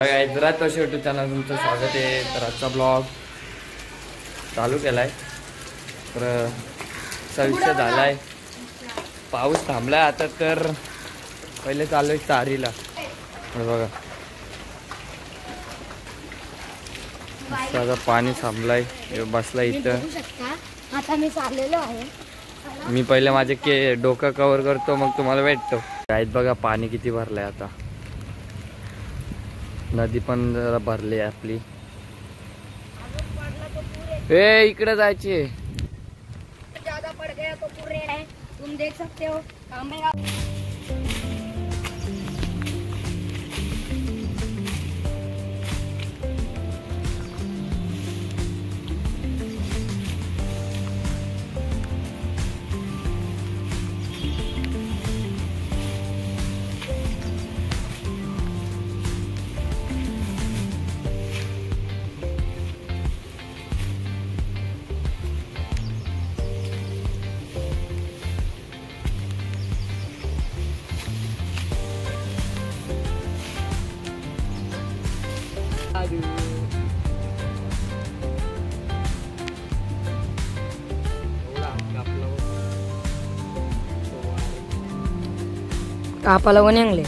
तशी YouTube channel तुमचं स्वागत आहे. तर आजचा ब्लॉग चालू केलाय. तर असा विषय झालाय, पाऊस थांबलाय आता. तर पहिले चालू तारीला बघा, आता पाणी थांबलाय, बसलाय इथं. आता मी चाललेलो आहे. मी पहिले माझे डोकं कव्हर करतो, मग तुम्हाला भेटतो. गाईत बघा पाणी किती भरलंय. आता नदी पण जरा भरली आहे आपली. ए इकडे जायची. ज्यादा पड़ गया तो पूरे है, तुम देख सकते हो. कापाला वनेंगले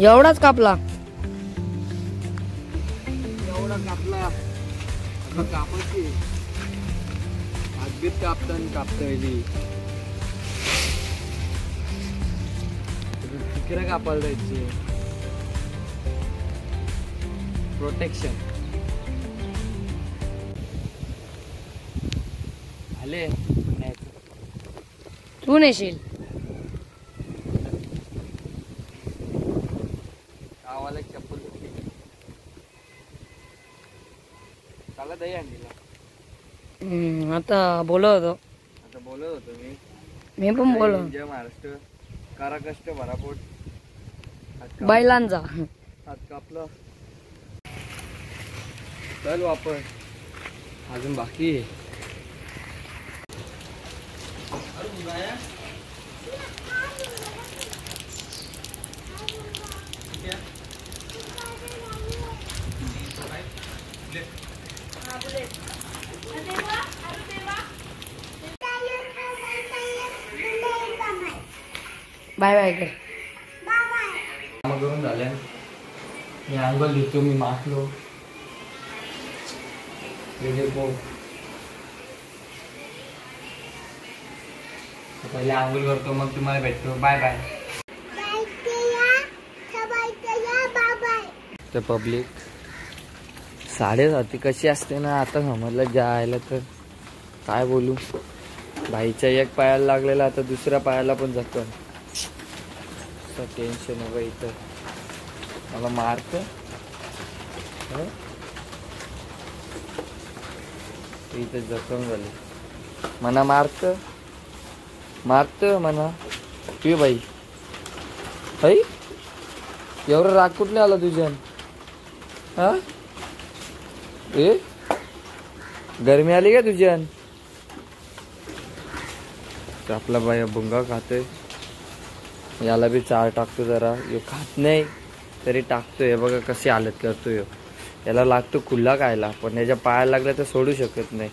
एवढाच कापला. एवढा कापला. कापायची अगदीच कापता तिकडे कापायला जायची. प्रोटेक्शन आले. तू नेशील गावाला चप्पल चालत आहे अंडीला. आता बोलत होतो मी पण बोललो. जय महाराष्ट्र. करा कष्ट भरापोट. बैलांचा हात कापला. चल वापर अजून बाकी आहे. बाय बाय कर. काम करून झाल्या. मी अंघोळ घेतो. मी माखलो पहिले आंघोळ करतो, मग तुम्हाला भेटतो. Bye bye. तर पब्लिक 7:30 कशी असते ना, आता समजलं जायला. तर काय बोलू, भाईच्या एक पायाला लागलेला, आता दुसऱ्या पायाला पण जातो. टेन्शन आहे बाई. इथं मला मारत इथे जखम झाली. मना मारत म्हणा. तू बाई बाई एवढं राग कुठले आला तुझ्या? हा ए गरमी आली का तुझ्या? आपला बाई भुंगा खातोय. याला बी चार टाकतो जरा. यो खात नाही तरी टाकतोय. हे बघा कशी हालत करतोय. याला लागतो खुल्ला खायला, पण याच्या पायाला लागला तर सोडू शकत नाही.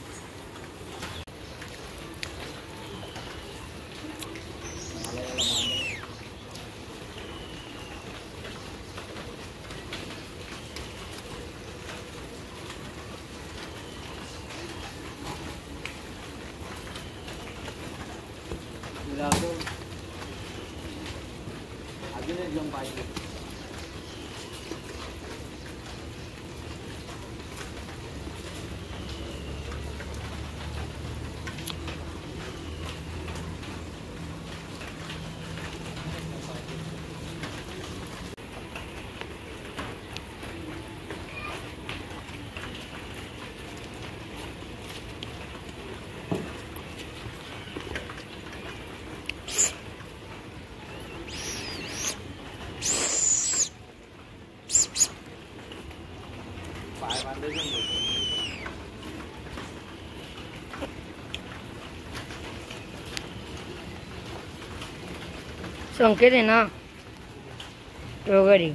अजून एक जण पाहिजे. संकेत आहे ना वगैरे.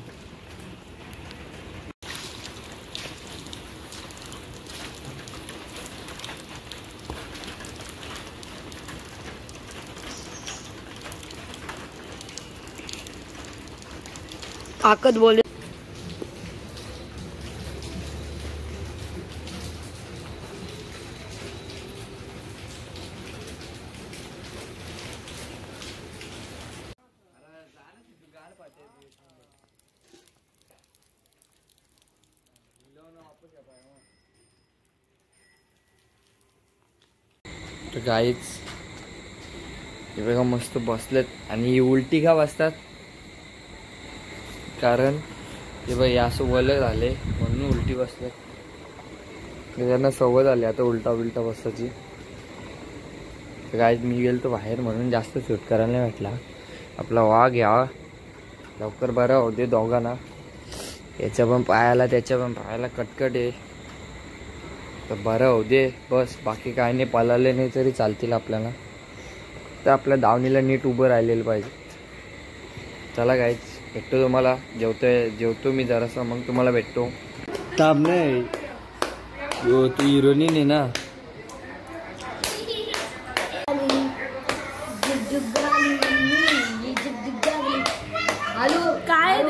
ताकद बोले तर गाईच हे बघा मस्त बसलेत आणि ही उलटी का बसतात कारण हे बघ असं वलं झाले म्हणून उलटी बसलेत. त्यांना सवय झाली आता उलटा उलटा बसायची. तर गाईज मी गेलो बाहेर म्हणून जास्त शूट करायला नाही भेटला. आपला वाघ या लवकर बरा होते दोघांना. याच्या पण पायाला त्याच्या पण पायाला कटकट आहे तर बरं होऊ दे बस. बाकी काय नाही पळाले नाही तरी चालतील आपल्याला. तर आपल्या दावणीला नीट उभं राहिलेलं पाहिजे. चला गाईज भेटतो तुम्हाला. जेवतो मी जरासं मग तुम्हाला भेटतो. ताप नाही तू हिरोईन आहे ना. काय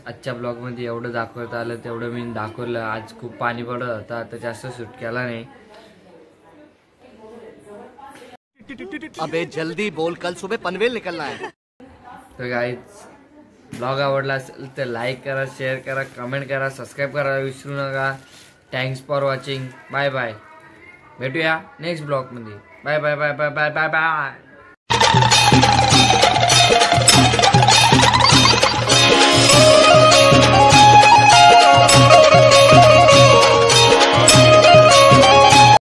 आजच्या ब्लॉगमध्ये एवढं दाखवता आलं तेवढं मी दाखवलं. आज खूप पाणी पडत होता तर जास्त शूट केला नाही. अबे जल्दी बोल कल सुबह पनवेल निकलना है. तर गाईज ब्लॉग आवडला असेल तर लाईक करा, शेअर करा, कमेंट करा, सबस्क्राईब करायला विसरू नका. Thanks for watching. Bye bye. भेटूया नेक्स्ट ब्लॉगमध्ये. Bye bye bye bye bye bye bye.